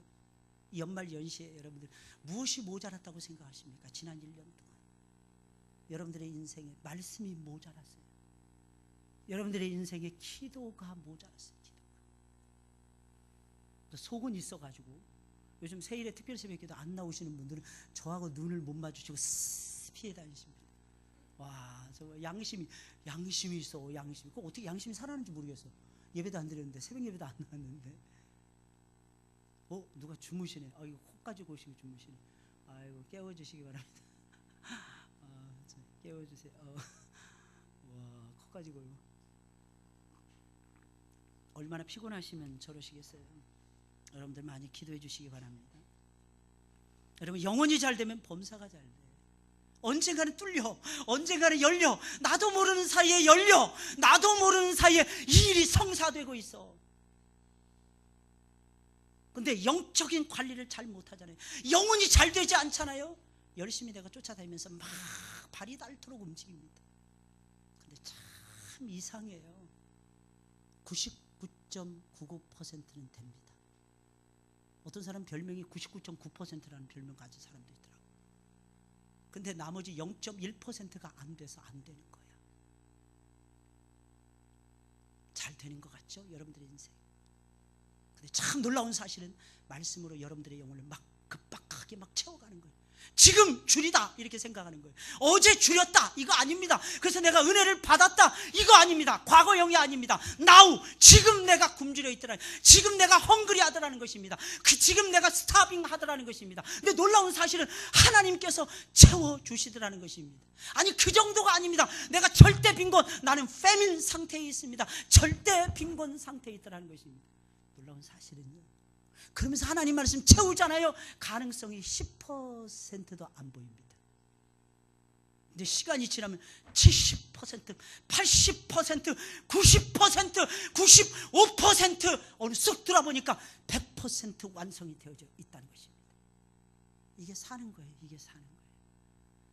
연말 연시에 여러분들 무엇이 모자랐다고 생각하십니까? 지난 1년 동안 여러분들의 인생에 말씀이 모자랐어요. 여러분들의 인생에 기도가 모자랐어요. 속은 있어가지고 요즘 세일에 특별 새벽기도 안 나오시는 분들은 저하고 눈을 못 마주치고 피해 다니십니다. 와, 저 양심이 있어. 양심이. 그거 어떻게 양심이 살아나는지 모르겠어. 예배도 안 드렸는데, 새벽 예배도 안 나왔는데, 누가 주무시네. 이거 코까지 고시고 주무시네. 아이고, 깨워주시기 바랍니다. 깨워주세요. 와, 코까지 고요. 얼마나 피곤하시면 저러시겠어요. 여러분들 많이 기도해 주시기 바랍니다. 여러분, 영혼이 잘 되면 범사가 잘 돼요. 언젠가는 뚫려, 언젠가는 열려. 나도 모르는 사이에 열려. 나도 모르는 사이에 이 일이 성사되고 있어. 근데 영적인 관리를 잘 못하잖아요. 영혼이 잘 되지 않잖아요. 열심히 내가 쫓아다니면서 막 발이 닳도록 움직입니다. 근데 참 이상해요. 99.99%는 됩니다. 어떤 사람 별명이 99.9%라는 별명 가진 사람도 있더라고요. 근데 나머지 0.1%가 안 돼서 안 되는 거야. 잘 되는 것 같죠? 여러분들의 인생. 근데 참 놀라운 사실은 말씀으로 여러분들의 영혼을 막 급박하게 막 채워가는 거예요. 지금 줄이다 이렇게 생각하는 거예요. 어제 줄였다 이거 아닙니다. 그래서 내가 은혜를 받았다 이거 아닙니다. 과거형이 아닙니다. Now, 지금 내가 굶주려 있더라, 지금 내가 헝그리 하더라는 것입니다. 지금 내가 스타빙 하더라는 것입니다. 근데 놀라운 사실은 하나님께서 채워주시더라는 것입니다. 아니, 그 정도가 아닙니다. 내가 절대 빈곤, 나는 패밀 상태에 있습니다. 절대 빈곤 상태에 있더라는 것입니다. 놀라운 사실은요, 그러면서 하나님 말씀 채우잖아요. 가능성이 10%도 안 보입니다. 근데 시간이 지나면 70%, 80%, 90%, 95% 어느 쑥 들어보니까 100% 완성이 되어져 있다는 것입니다. 이게 사는 거예요. 이게 사는 거예요.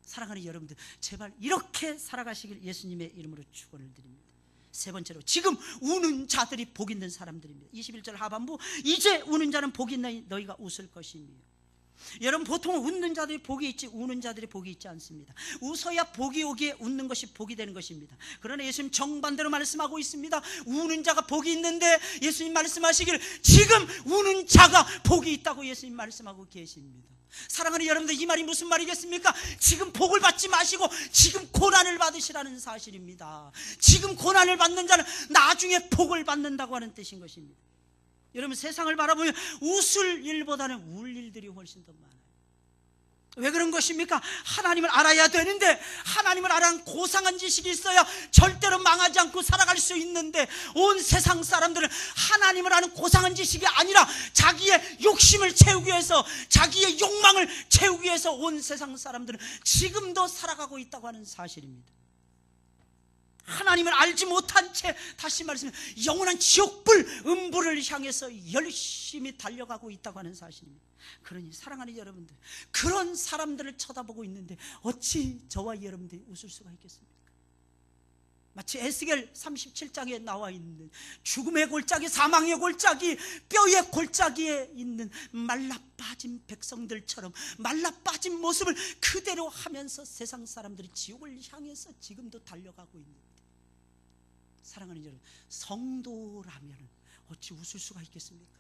사랑하는 여러분들, 제발 이렇게 살아가시길 예수님의 이름으로 축원을 드립니다. 세 번째로, 지금 우는 자들이 복 있는 사람들입니다. 21절 하반부, 이제 우는 자는 복이 있나니 너희가 웃을 것이며. 여러분, 보통 웃는 자들이 복이 있지 우는 자들이 복이 있지 않습니다. 웃어야 복이 오기에 웃는 것이 복이 되는 것입니다. 그러나 예수님 정반대로 말씀하고 있습니다. 우는 자가 복이 있는데 예수님 말씀하시기를 지금 우는 자가 복이 있다고 예수님 말씀하고 계십니다. 사랑하는 여러분들, 이 말이 무슨 말이겠습니까? 지금 복을 받지 마시고 지금 고난을 받으시라는 사실입니다. 지금 고난을 받는 자는 나중에 복을 받는다고 하는 뜻인 것입니다. 여러분, 세상을 바라보면 웃을 일보다는 울 일들이 훨씬 더 많아요. 왜 그런 것입니까? 하나님을 알아야 되는데, 하나님을 알아야 고상한 지식이 있어야 절대로 망하지 않고 살아갈 수 있는데, 온 세상 사람들은 하나님을 아는 고상한 지식이 아니라 자기의 욕심을 채우기 위해서, 자기의 욕망을 채우기 위해서 온 세상 사람들은 지금도 살아가고 있다고 하는 사실입니다. 하나님을 알지 못한 채, 다시 말씀해 영원한 지옥불, 음부를 향해서 열심히 달려가고 있다고 하는 사실입니다. 그러니 사랑하는 여러분들, 그런 사람들을 쳐다보고 있는데 어찌 저와 여러분들이 웃을 수가 있겠습니까? 마치 에스겔 37장에 나와 있는 죽음의 골짜기, 사망의 골짜기, 뼈의 골짜기에 있는 말라빠진 백성들처럼 말라빠진 모습을 그대로 하면서 세상 사람들이 지옥을 향해서 지금도 달려가고 있는데, 사랑하는 여러분, 성도라면 어찌 웃을 수가 있겠습니까?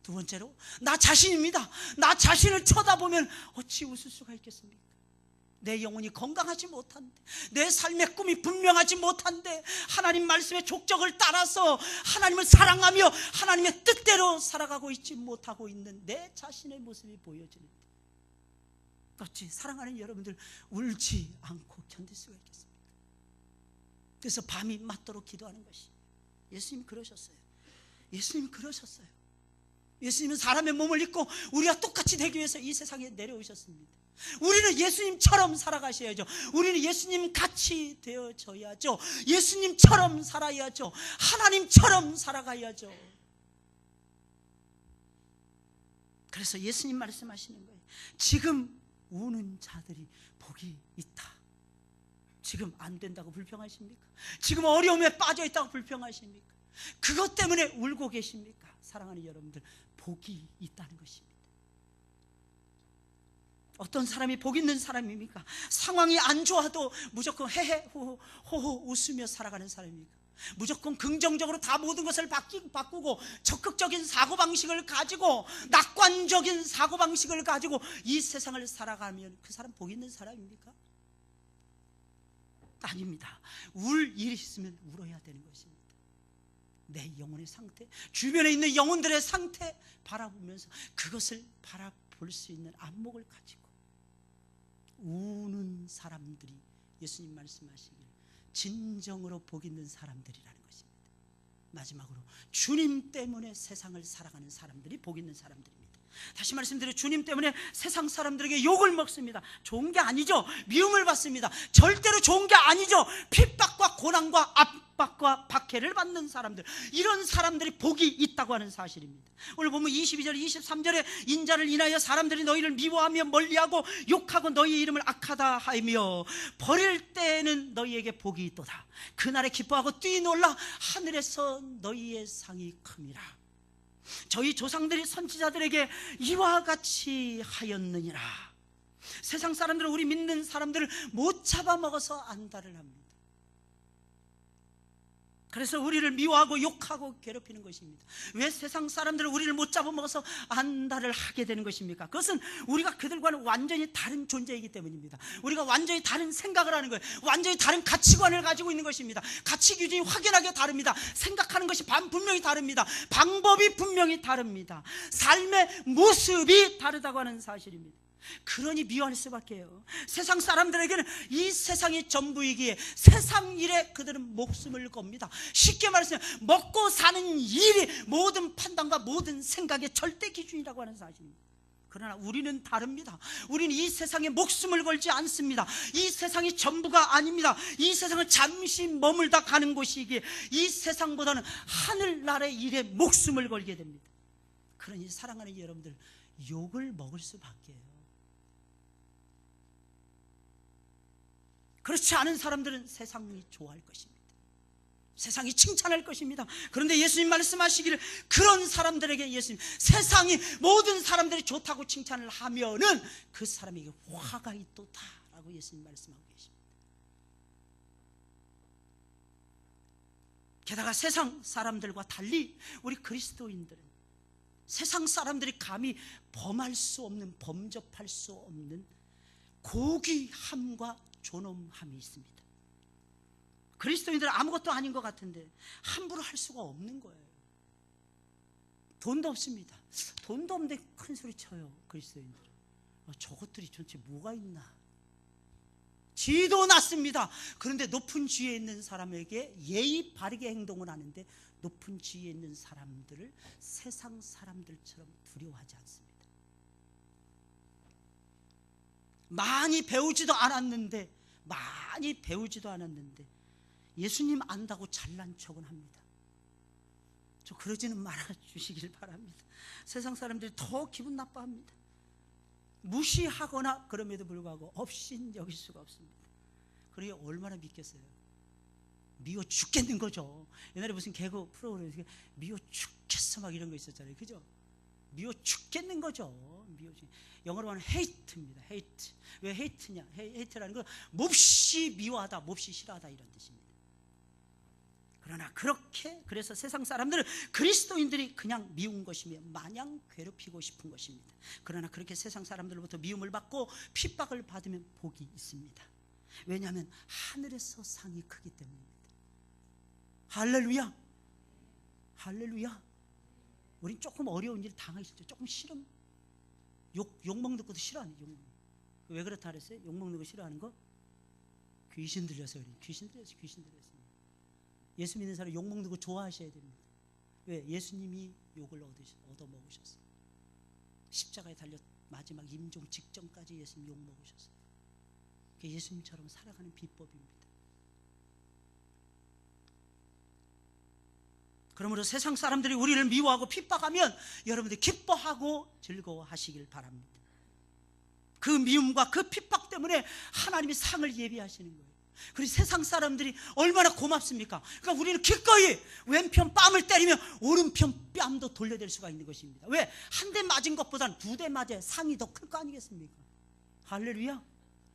두 번째로, 나 자신입니다. 나 자신을 쳐다보면 어찌 웃을 수가 있겠습니까? 내 영혼이 건강하지 못한데, 내 삶의 꿈이 분명하지 못한데, 하나님 말씀의 족적을 따라서 하나님을 사랑하며 하나님의 뜻대로 살아가고 있지 못하고 있는 내 자신의 모습이 보여지는데 어찌 사랑하는 여러분들 울지 않고 견딜 수가 있겠습니까? 그래서 밤이 맞도록 기도하는 것이, 예수님 그러셨어요. 예수님 그러셨어요. 예수님은 사람의 몸을 입고 우리가 똑같이 되기 위해서 이 세상에 내려오셨습니다. 우리는 예수님처럼 살아가셔야죠. 우리는 예수님 같이 되어져야죠. 예수님처럼 살아야죠. 하나님처럼 살아가야죠. 그래서 예수님 말씀하시는 거예요. 지금 우는 자들이 복이 있다. 지금 안 된다고 불평하십니까? 지금 어려움에 빠져 있다고 불평하십니까? 그것 때문에 울고 계십니까? 사랑하는 여러분들, 복이 있다는 것입니다. 어떤 사람이 복 있는 사람입니까? 상황이 안 좋아도 무조건 헤헤 호호 웃으며 살아가는 사람입니까? 무조건 긍정적으로 다 모든 것을 바꾸고 적극적인 사고방식을 가지고, 낙관적인 사고방식을 가지고 이 세상을 살아가면 그 사람 복 있는 사람입니까? 아닙니다. 울 일이 있으면 울어야 되는 것입니다. 내 영혼의 상태, 주변에 있는 영혼들의 상태 바라보면서 그것을 바라볼 수 있는 안목을 가지고 우는 사람들이, 예수님 말씀하시길 진정으로 복 있는 사람들이라는 것입니다. 마지막으로, 주님 때문에 세상을 살아가는 사람들이 복 있는 사람들입니다. 다시 말씀드려, 주님 때문에 세상 사람들에게 욕을 먹습니다. 좋은 게 아니죠. 미움을 받습니다. 절대로 좋은 게 아니죠. 핍박과 고난과 압박과 박해를 받는 사람들, 이런 사람들이 복이 있다고 하는 사실입니다. 오늘 보면 22절 23절에 인자를 인하여 사람들이 너희를 미워하며 멀리하고 욕하고 너희 이름을 악하다 하며 버릴 때에는 너희에게 복이 있도다. 그날에 기뻐하고 뛰놀라 하늘에서 너희의 상이 큼이라. 저희 조상들이 선지자들에게 이와 같이 하였느니라. 세상 사람들은 우리 믿는 사람들을 못 잡아먹어서 안달을 합니다. 그래서 우리를 미워하고 욕하고 괴롭히는 것입니다. 왜 세상 사람들은 우리를 못 잡아먹어서 안달을 하게 되는 것입니까? 그것은 우리가 그들과는 완전히 다른 존재이기 때문입니다. 우리가 완전히 다른 생각을 하는 거예요. 완전히 다른 가치관을 가지고 있는 것입니다. 가치 기준이 확연하게 다릅니다. 생각하는 것이 분명히 다릅니다. 방법이 분명히 다릅니다. 삶의 모습이 다르다고 하는 사실입니다. 그러니 미워할 수밖에요. 세상 사람들에게는 이 세상이 전부이기에 세상 일에 그들은 목숨을 겁니다. 쉽게 말해서 먹고 사는 일이 모든 판단과 모든 생각의 절대 기준이라고 하는 사실입니다. 그러나 우리는 다릅니다. 우리는 이 세상에 목숨을 걸지 않습니다. 이 세상이 전부가 아닙니다. 이 세상은 잠시 머물다 가는 곳이기에 이 세상보다는 하늘나라의 일에 목숨을 걸게 됩니다. 그러니 사랑하는 여러분들, 욕을 먹을 수밖에요. 그렇지 않은 사람들은 세상이 좋아할 것입니다. 세상이 칭찬할 것입니다. 그런데 예수님 말씀하시기를, 그런 사람들에게 예수님, 세상이 모든 사람들이 좋다고 칭찬을 하면은 그 사람에게 화가 있도다 라고 예수님 말씀하고 계십니다. 게다가 세상 사람들과 달리 우리 그리스도인들은 세상 사람들이 감히 범할 수 없는, 범접할 수 없는 고귀함과 존엄함이 있습니다. 그리스도인들은 아무것도 아닌 것 같은데 함부로 할 수가 없는 거예요. 돈도 없습니다. 돈도 없는데 큰 소리 쳐요, 그리스도인들은. 저것들이 전체 뭐가 있나. 지도 낮습니다. 그런데 높은 지위에 있는 사람에게 예의 바르게 행동을 하는데 높은 지위에 있는 사람들을 세상 사람들처럼 두려워하지 않습니다. 많이 배우지도 않았는데 예수님 안다고 잘난 척은 합니다. 저 그러지는 말아 주시길 바랍니다. 세상 사람들이 더 기분 나빠합니다. 무시하거나 그럼에도 불구하고 없인 여길 수가 없습니다. 그러니 얼마나 믿겠어요? 미워 죽겠는 거죠. 옛날에 무슨 개그 프로그램 미워 죽겠어 막 이런 거 있었잖아요. 그죠? 미워 죽겠는 거죠. 영어로 하면 hate입니다. hate. 왜 hate냐? hate라는 건 몹시 미워하다, 몹시 싫어하다 이런 뜻입니다. 그러나 그래서 세상 사람들은 그리스도인들이 그냥 미운 것이며 마냥 괴롭히고 싶은 것입니다. 그러나 그렇게 세상 사람들로부터 미움을 받고 핍박을 받으면 복이 있습니다. 왜냐하면 하늘에서 상이 크기 때문입니다. 할렐루야. 할렐루야. 우린 조금 어려운 일 당하기 싫죠. 조금 싫음. 욕먹는 것도 싫어하네. 왜 그렇다 그랬어요? 욕먹는 거 싫어하는 거? 귀신 들려서 그래요. 귀신 들려서. 예수 믿는 사람 욕먹는 거 좋아하셔야 됩니다. 왜? 예수님이 욕을 얻어먹으셨어요. 십자가에 달려 마지막 임종 직전까지 예수님 욕먹으셨어요. 그게 예수님처럼 살아가는 비법입니다. 그러므로 세상 사람들이 우리를 미워하고 핍박하면 여러분들 기뻐하고 즐거워하시길 바랍니다. 그 미움과 그 핍박 때문에 하나님이 상을 예비하시는 거예요. 그리고 세상 사람들이 얼마나 고맙습니까? 그러니까 우리는 기꺼이 왼편 뺨을 때리면 오른편 뺨도 돌려댈 수가 있는 것입니다. 왜? 한 대 맞은 것보다는 두 대 맞아야 상이 더 클 거 아니겠습니까? 할렐루야.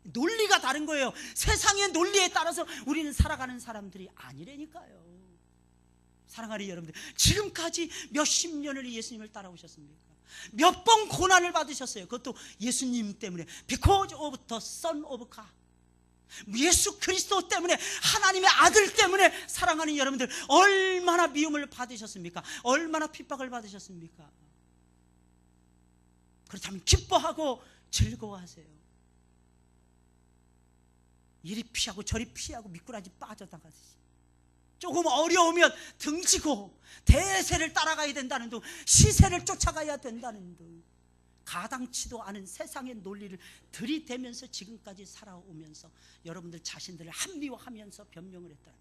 논리가 다른 거예요. 세상의 논리에 따라서 우리는 살아가는 사람들이 아니라니까요. 사랑하는 여러분들, 지금까지 몇십 년을 예수님을 따라오셨습니까? 몇 번 고난을 받으셨어요. 그것도 예수님 때문에. Because of the Son of God. 예수 그리스도 때문에, 하나님의 아들 때문에 사랑하는 여러분들, 얼마나 미움을 받으셨습니까? 얼마나 핍박을 받으셨습니까? 그렇다면 기뻐하고 즐거워하세요. 이리 피하고 저리 피하고 미꾸라지 빠져나가듯이 조금 어려우면 등지고 대세를 따라가야 된다는 둥, 시세를 쫓아가야 된다는 둥, 가당치도 않은 세상의 논리를 들이대면서 지금까지 살아오면서 여러분들 자신들을 합리화하면서 변명을 했다면,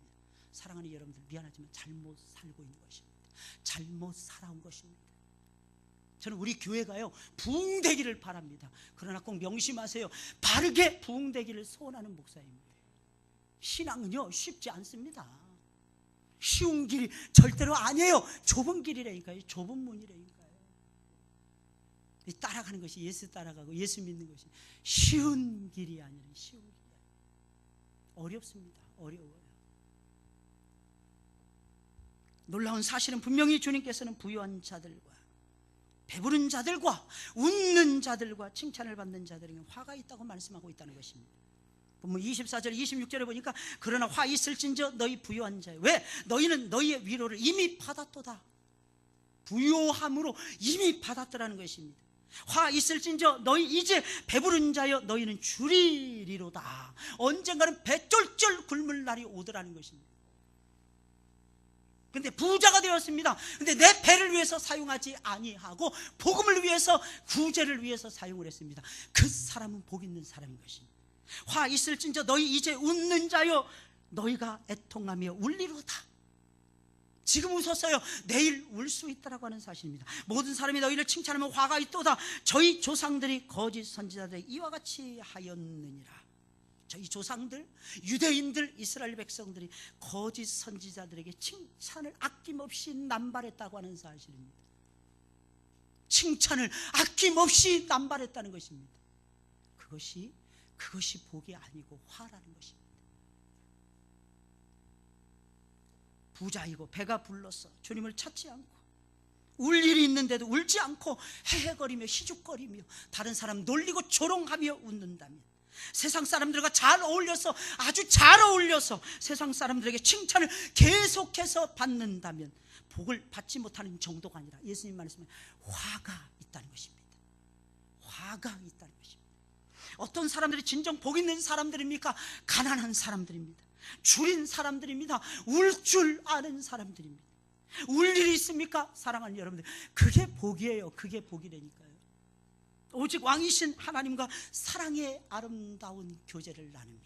사랑하는 여러분들, 미안하지만 잘못 살고 있는 것입니다. 잘못 살아온 것입니다. 저는 우리 교회가요 부흥되기를 바랍니다. 그러나 꼭 명심하세요. 바르게 부흥되기를 소원하는 목사입니다. 신앙은요 쉽지 않습니다. 쉬운 길이 절대로 아니에요. 좁은 길이라니까요. 좁은 문이라니까요. 따라가는 것이, 예수 따라가고 예수 믿는 것이 쉬운 길이 아니라 쉬운 길이 아니라 어렵습니다. 어려워요. 놀라운 사실은 분명히 주님께서는 부유한 자들과 배부른 자들과 웃는 자들과 칭찬을 받는 자들에게 화가 있다고 말씀하고 있다는 것입니다. 본문 24절 26절에 보니까 그러나 화 있을진저 너희 부유한 자여, 왜? 너희는 너희의 위로를 이미 받았도다. 부요함으로 이미 받았더라는 것입니다. 화 있을진저 너희 이제 배부른 자여 너희는 줄이리로다. 언젠가는 배 쫄쫄 굶을 날이 오더라는 것입니다. 근데 부자가 되었습니다. 근데 내 배를 위해서 사용하지 아니하고 복음을 위해서, 구제를 위해서 사용을 했습니다. 그 사람은 복 있는 사람인 것입니다. 화 있을진저 너희 이제 웃는 자여 너희가 애통하며 울리로다. 지금 웃었어요. 내일 울 수 있다라고 하는 사실입니다. 모든 사람이 너희를 칭찬하면 화가 있도다. 저희 조상들이 거짓 선지자들에게 이와 같이 하였느니라. 저희 조상들, 유대인들, 이스라엘 백성들이 거짓 선지자들에게 칭찬을 아낌없이 남발했다고 하는 사실입니다. 칭찬을 아낌없이 남발했다는 것입니다. 그것이 복이 아니고 화라는 것입니다. 부자이고 배가 불러서 주님을 찾지 않고 울 일이 있는데도 울지 않고 헤헤거리며 희죽거리며 다른 사람 놀리고 조롱하며 웃는다면, 세상 사람들과 잘 어울려서, 아주 잘 어울려서 세상 사람들에게 칭찬을 계속해서 받는다면 복을 받지 못하는 정도가 아니라 예수님 말씀에 화가 있다는 것입니다. 화가 있다는 것입니다. 어떤 사람들이 진정 복 있는 사람들입니까? 가난한 사람들입니다. 줄인 사람들입니다. 울 줄 아는 사람들입니다. 울 일이 있습니까? 사랑하는 여러분들, 그게 복이에요. 그게 복이라니까요. 오직 왕이신 하나님과 사랑의 아름다운 교제를 나누며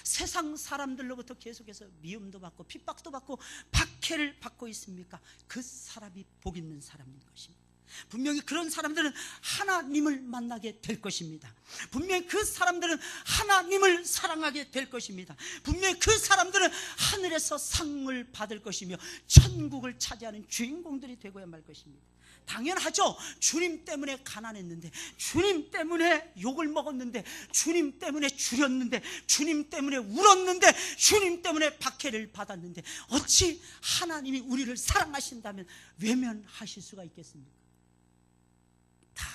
세상 사람들로부터 계속해서 미움도 받고 핍박도 받고 박해를 받고 있습니까? 그 사람이 복 있는 사람인 것입니다. 분명히 그런 사람들은 하나님을 만나게 될 것입니다. 분명히 그 사람들은 하나님을 사랑하게 될 것입니다. 분명히 그 사람들은 하늘에서 상을 받을 것이며 천국을 차지하는 주인공들이 되고야 말 것입니다. 당연하죠. 주님 때문에 가난했는데, 주님 때문에 욕을 먹었는데, 주님 때문에 줄였는데, 주님 때문에 울었는데, 주님 때문에 박해를 받았는데 어찌 하나님이 우리를 사랑하신다면 외면하실 수가 있겠습니까? 다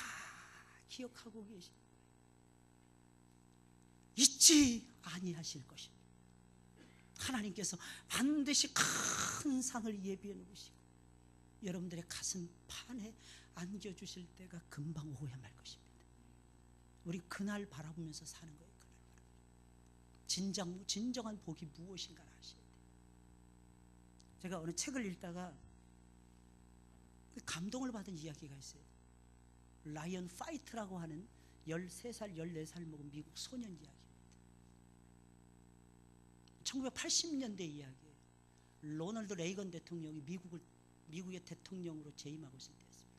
기억하고 계십니다. 잊지 아니하실 것입니다. 하나님께서 반드시 큰 상을 예비해 놓으시고 여러분들의 가슴 판에 안겨주실 때가 금방 오고야 말 것입니다. 우리 그날 바라보면서 사는 거예요. 진정한 복이 무엇인가 아셔야 돼요. 제가 어느 책을 읽다가 감동을 받은 이야기가 있어요. 라이언 파이트라고 하는 13살, 14살 먹은 미국 소년 이야기입니다. 1980년대 이야기예요. 로널드 레이건 대통령이 미국의 대통령으로 재임하고 있을 때였습니다.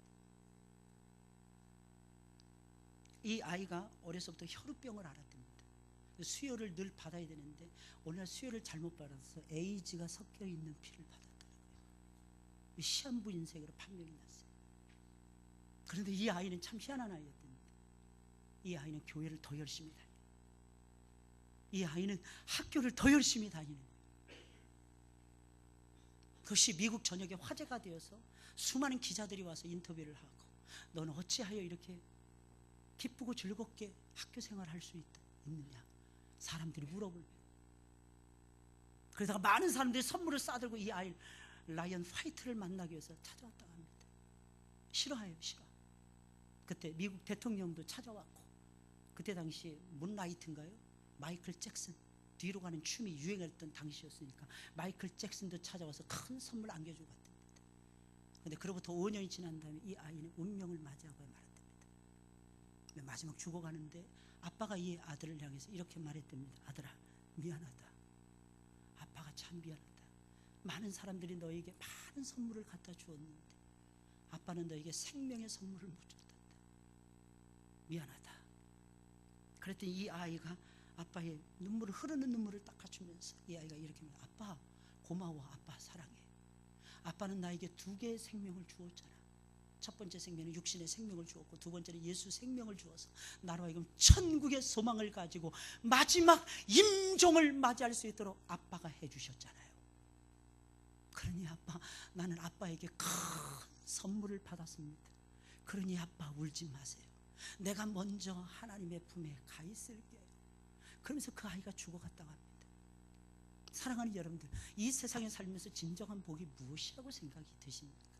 이 아이가 어려서부터 혈우병을 앓았답니다. 수혈을 늘 받아야 되는데 어느 날 수혈을 잘못 받아서 에이즈가 섞여 있는 피를 받았더라고요. 시한부 인생으로 판명이 났어요. 그런데 이 아이는 참 희한한 아이였답니다. 이 아이는 교회를 더 열심히 다녀요. 이 아이는 학교를 더 열심히 다니는 거예요. 그것이 미국 전역에 화제가 되어서 수많은 기자들이 와서 인터뷰를 하고, 너는 어찌하여 이렇게 기쁘고 즐겁게 학교 생활할 수 있느냐 사람들이 물어볼 거예요. 그러다가 많은 사람들이 선물을 싸들고 이 아이 라이언 파이트를 만나기 위해서 찾아왔다고 합니다. 싫어해요, 싫어. 그때 미국 대통령도 찾아왔고, 그때 당시에 문라이트인가요? 마이클 잭슨, 뒤로 가는 춤이 유행했던 당시였으니까 마이클 잭슨도 찾아와서 큰 선물 안겨주고 갔답니다. 그런데 그로부터 5년이 지난 다음에 이 아이는 운명을 맞이하고 말았답니다. 마지막 죽어가는데 아빠가 이 아들을 향해서 이렇게 말했답니다. 아들아, 미안하다. 아빠가 참 미안하다. 많은 사람들이 너에게 많은 선물을 갖다 주었는데 아빠는 너에게 생명의 선물을 못 줬단다. 미안하다. 그랬더니 이 아이가 아빠의 흐르는 눈물을 닦아주면서 이 아이가 이렇게 말해요. 아빠 고마워. 아빠 사랑해. 아빠는 나에게 2개의 생명을 주었잖아. 첫 번째 생명은 육신의 생명을 주었고, 두 번째는 예수 생명을 주어서 나로 하여금 천국의 소망을 가지고 마지막 임종을 맞이할 수 있도록 아빠가 해주셨잖아요. 그러니 아빠, 나는 아빠에게 큰 선물을 받았습니다. 그러니 아빠 울지 마세요. 내가 먼저 하나님의 품에 가 있을게요. 그러면서 그 아이가 죽어갔다고 합니다. 사랑하는 여러분들, 이 세상에 살면서 진정한 복이 무엇이라고 생각이 드십니까?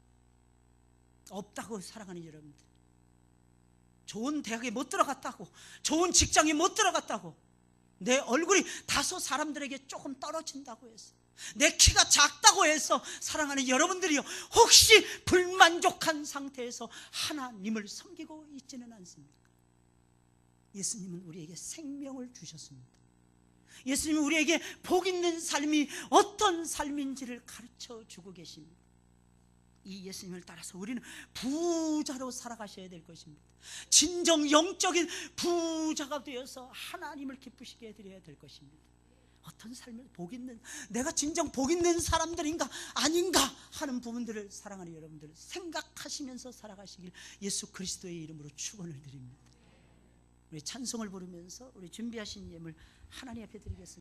없다고. 사랑하는 여러분들, 좋은 대학에 못 들어갔다고, 좋은 직장에 못 들어갔다고, 내 얼굴이 다소 사람들에게 조금 떨어진다고 해서, 내 키가 작다고 해서 사랑하는 여러분들이요, 혹시 불만족한 상태에서 하나님을 섬기고 있지는 않습니까? 예수님은 우리에게 생명을 주셨습니다. 예수님은 우리에게 복 있는 삶이 어떤 삶인지를 가르쳐 주고 계십니다. 이 예수님을 따라서 우리는 부자로 살아가셔야 될 것입니다. 진정 영적인 부자가 되어서 하나님을 기쁘시게 해드려야 될 것입니다. 어떤 삶을 복 있는, 내가 진정 복 있는 사람들인가 아닌가 하는 부분들을 사랑하는 여러분들 생각하시면서 살아가시길 예수 그리스도의 이름으로 축원을 드립니다. 우리 찬송을 부르면서 우리 준비하신 예물 하나님 앞에 드리겠습니다.